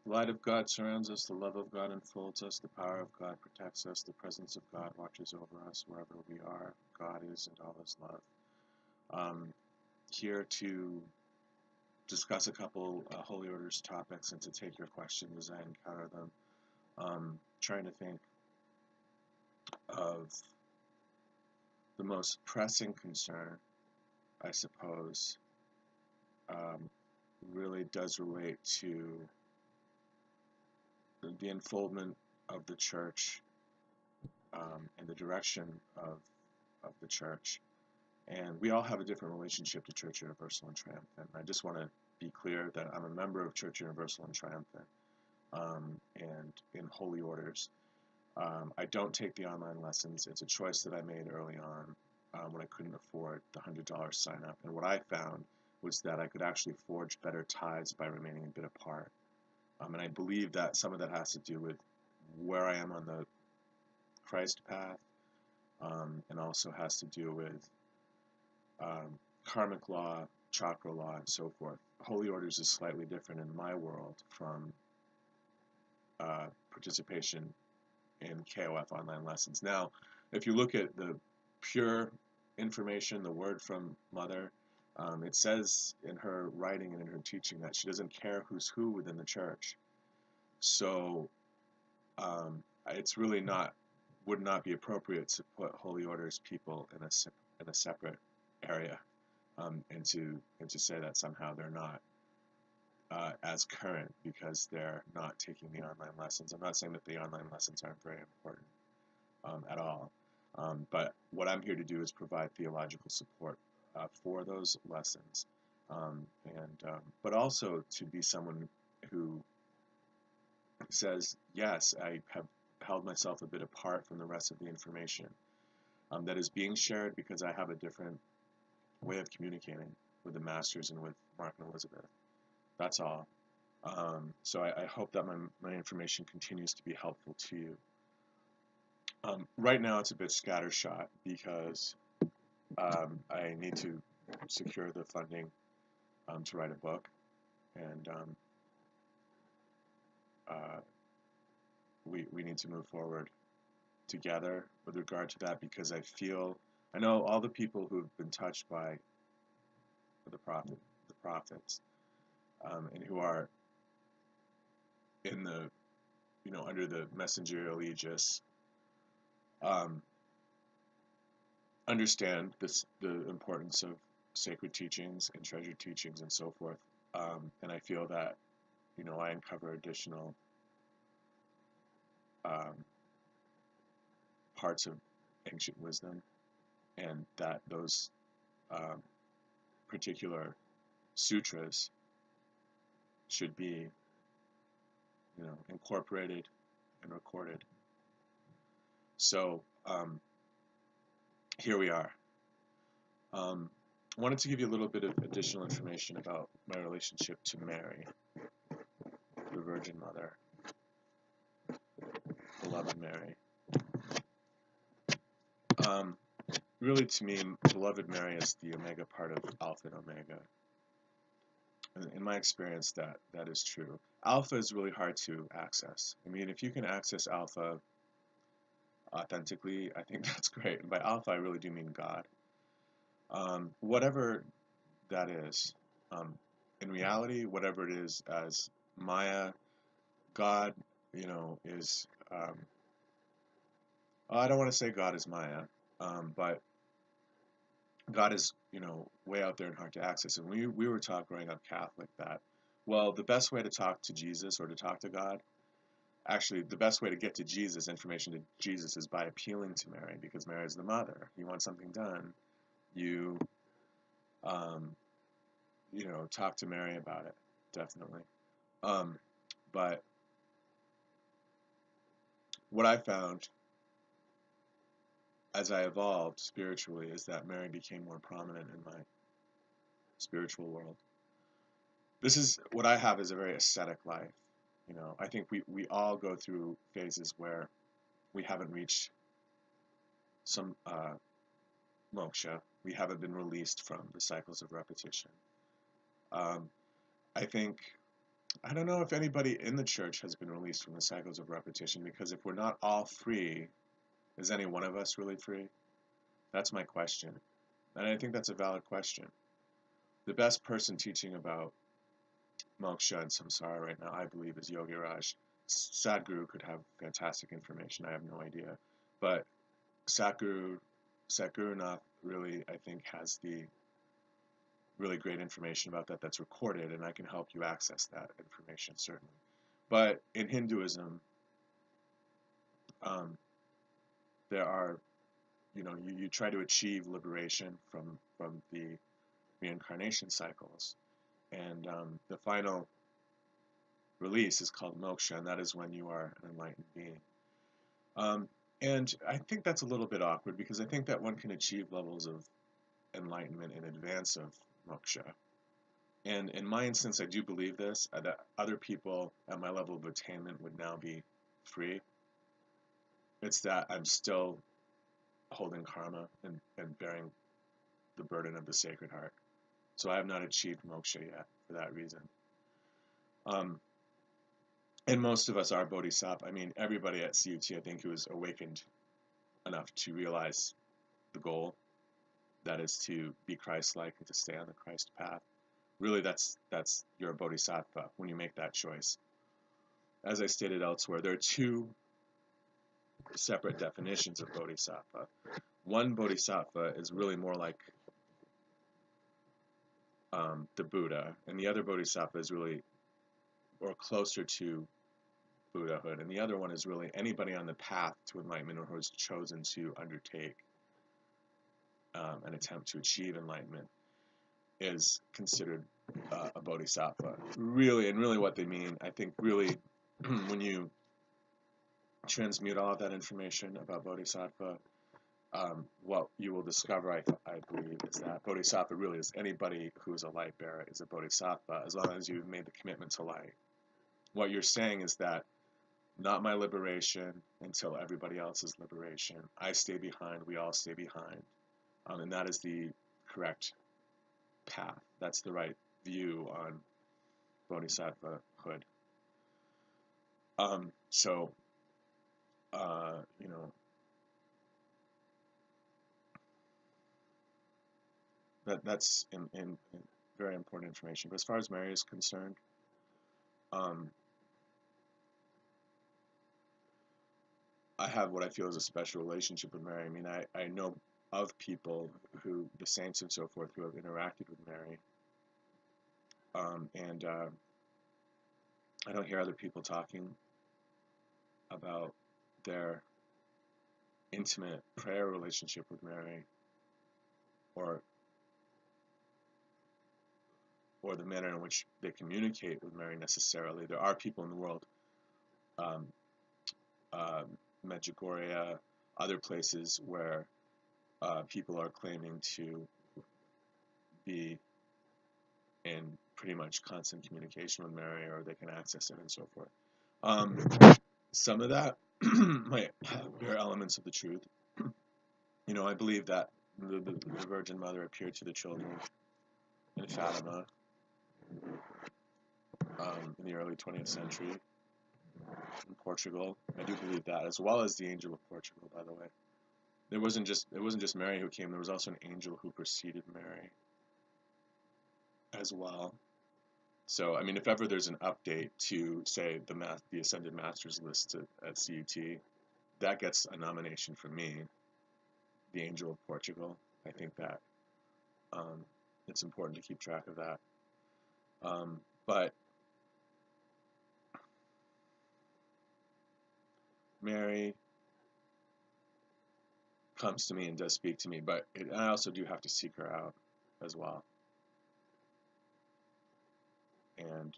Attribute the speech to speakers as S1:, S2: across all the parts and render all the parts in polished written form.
S1: The light of God surrounds us, the love of God enfolds us, the power of God protects us, the presence of God watches over us wherever we are. God is and all is love. Um, Here to discuss a couple Holy Orders topics and to take your questions as I encounter them. Trying to think of the most pressing concern, I suppose, um, really does relate to the unfoldment of the church and the direction of the church. And we all have a different relationship to Church Universal and Triumphant. I just want to be clear that I'm a member of Church Universal and Triumphant and in Holy Orders. I don't take the online lessons. It's a choice that I made early on when I couldn't afford the $100 sign up. And what I found was that I could actually forge better ties by remaining a bit apart. And I believe that some of that has to do with where I am on the Christ path and also has to do with karmic law, chakra law, and so forth. Holy Orders is slightly different in my world from participation in KOF online lessons. Now, if you look at the pure information, the word from Mother, it says in her writing and in her teaching that she doesn't care who's who within the church. So it's really would not be appropriate to put Holy Orders people in a separate area and to say that somehow they're not as current because they're not taking the online lessons. I'm not saying that the online lessons aren't very important at all. But what I'm here to do is provide theological support for those lessons, but also to be someone who says, yes, I have held myself a bit apart from the rest of the information that is being shared because I have a different way of communicating with the masters and with Mark and Elizabeth. That's all. So I hope that my information continues to be helpful to you. Right now it's a bit scattershot because I need to secure the funding to write a book, and uh, we need to move forward together with regard to that because I know all the people who have been touched by the prophets, and who are in the under the messengerial aegis, um, understand the importance of sacred teachings and treasured teachings and so forth. And I feel that I uncover additional um, parts of ancient wisdom, and that those um, particular sutras should be incorporated and recorded. So here we are. I wanted to give you a little bit of additional information about my relationship to Mary, the Virgin Mother, beloved Mary. Really, to me, beloved Mary is the omega part of Alpha and Omega. In my experience, that is true. Alpha is really hard to access. I mean, if you can access Alpha authentically, I think that's great. And by Alpha, I really do mean God. Whatever that is, in reality, whatever it is as Maya, God, is. I don't want to say God is Maya, but God is, way out there and hard to access. And we were taught growing up Catholic that, well, the best way to talk to Jesus or to talk to God, actually, the best way to get to Jesus, information to Jesus, is by appealing to Mary because Mary is the mother. You want something done, you, um, talk to Mary about it, definitely. Um, but what I found as I evolved spiritually is that Mary became more prominent in my spiritual world. This is what I have is a very ascetic life. I think we all go through phases where we haven't reached some moksha. We haven't been released from the cycles of repetition. Um, I think I don't know if anybody in the church has been released from the cycles of repetition, because if we're not all free, is any one of us really free? That's my question. And I think that's a valid question. The best person teaching about moksha and samsara right now, I believe, is Yogi Raj. Sadhguru could have fantastic information. I have no idea. But Satgurunath really, I think, has the really great information about that that's recorded, and I can help you access that information, certainly. But in Hinduism, um, there are, you try to achieve liberation from the reincarnation cycles, and the final release is called moksha, and that is when you are an enlightened being. Um, and I think that's a little bit awkward, because I think that one can achieve levels of enlightenment in advance of moksha. And in my instance, I do believe this, that other people at my level of attainment would now be free. It's that I'm still holding karma and bearing the burden of the Sacred Heart. So I have not achieved moksha yet for that reason. And most of us are bodhisattva. I mean, everybody at CUT, I think, who is awakened enough to realize the goal, that is to be Christ-like and to stay on the Christ path. Really, that's you're a bodhisattva when you make that choice. As I stated elsewhere, there are two separate definitions of bodhisattva. One bodhisattva is really more like the Buddha, and the other bodhisattva is really, or closer to Buddhahood, and the other one is really anybody on the path to enlightenment or who has chosen to undertake an attempt to achieve enlightenment is considered a bodhisattva. Really, and really what they mean, I think, really, when you transmute all of that information about bodhisattva, what you will discover, I believe, is that bodhisattva really is anybody who is a light bearer is a bodhisattva, as long as you've made the commitment to light. What you're saying is that not my liberation until everybody else's liberation. I stay behind, we all stay behind. And that is the correct path. That's the right view on bodhisattvahood. So, that's in very important information. But as far as Mary is concerned, I have what I feel is a special relationship with Mary. I mean, I know of people who, the saints and so forth, who have interacted with Mary. And I don't hear other people talking about their intimate prayer relationship with Mary, or the manner in which they communicate with Mary necessarily. There are people in the world, Medjugorje, other places where people are claiming to be in pretty much constant communication with Mary, or they can access it and so forth. Some of that might bear elements of the truth. I believe that the Virgin Mother appeared to the children in Fatima in the early 20th century in Portugal. I do believe that, as well as the Angel of Portugal, by the way. It wasn't just Mary who came. There was also an angel who preceded Mary as well. So, I mean, if ever there's an update to, say, the Ascended Masters list at CUT, that gets a nomination from me, the Angel of Portugal. I think that it's important to keep track of that. But Mary comes to me and does speak to me, but I also do have to seek her out as well. And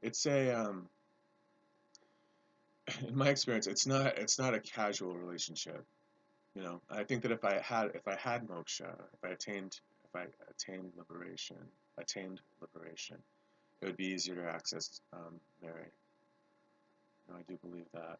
S1: it's in my experience, it's not a casual relationship. I think that if I had moksha, if I attained liberation, it would be easier to access Mary. I do believe that.